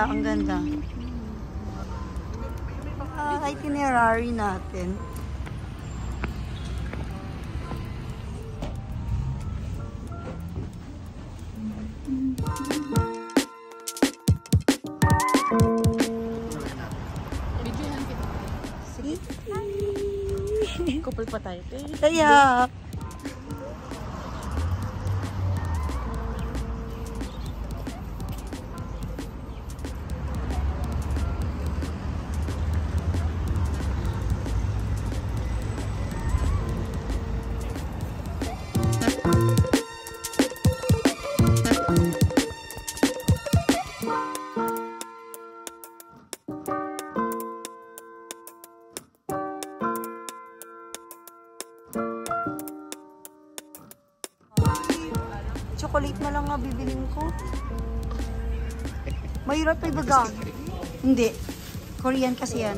Kaya ang ganda. Itinerary natin. Couple pa tayo. Kaya chocolate na lang nga bibilin ko. Mahirap pa ibaga. Hindi. Korean kasi yan.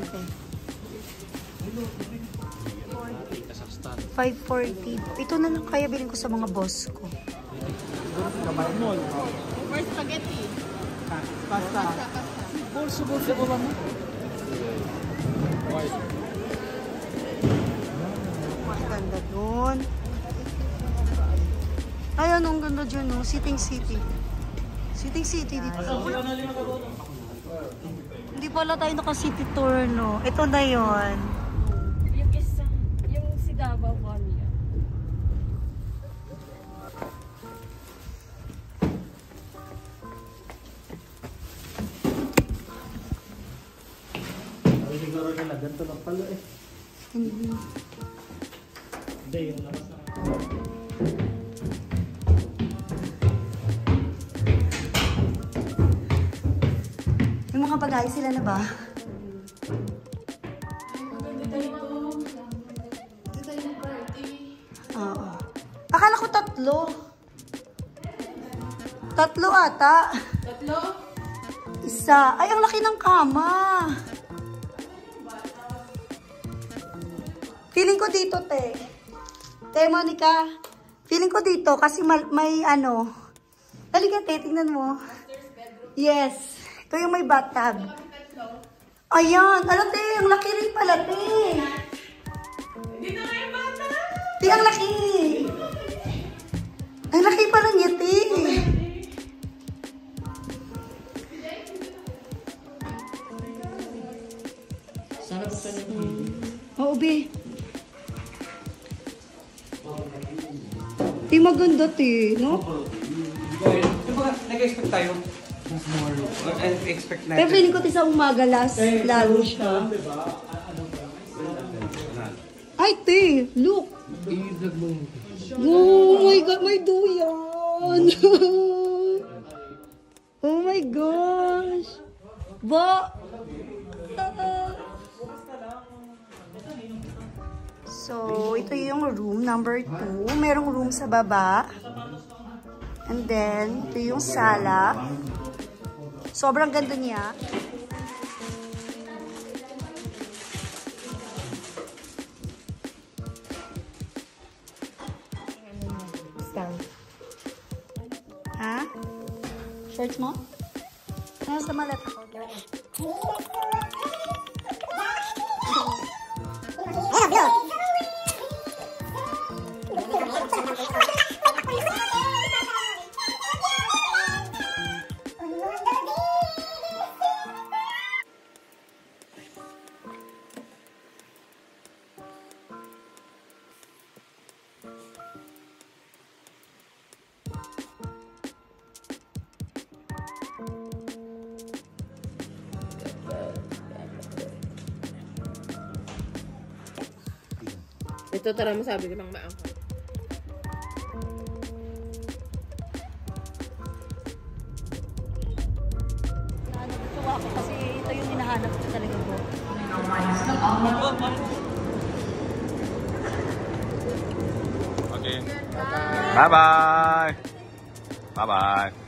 540. Ito na lang kaya bilhin ko sa mga boss ko. Or spaghetti. Pasta. Bolso ko ba mo? Mas ganda dun. Ayan, ang ganda dyan, no? Sitting City. Sitting City dito. Hindi pala tayo naka-city tour, no? Ito na yun. Yung isa, yung si Davao po niya. Siguro nila, ganito lang pala eh. Hindi. Hindi, yung labas na. Yung mga bagay, sila na ba? Oo. Akala ko 3. 3 ata. 3? Isa. Ay, ang laki ng kama. Feeling ko dito, te. Te, Monica. Feeling ko dito kasi may ano. Halika, te. Tingnan mo. Yes. Ito yung may bathtub. Ayan. Alam, te. Ang laki rin pala, te. Dito na yung bata. Te, ang laki. Ang laki pala niya, te. Sana gusto niyo. Oo, be. Te, maganda, te. No? Nag-expect tayo. Expect Pero feeling ko te sa umaga lalo siya. Ay, te. Look. Oh my God, may duyan. Oh my gosh. Ba? So, ito yung room number 2. Merong room sa baba. And then, ito yung sala. Sobrang ganda niya. Ha? Shorts mo? Nasa malat ako. Ito tara masabi ko lang maangkot. Natutuwa ako kasi ito yung hinahanap ko talaga po. Okay. Bye-bye. Bye-bye.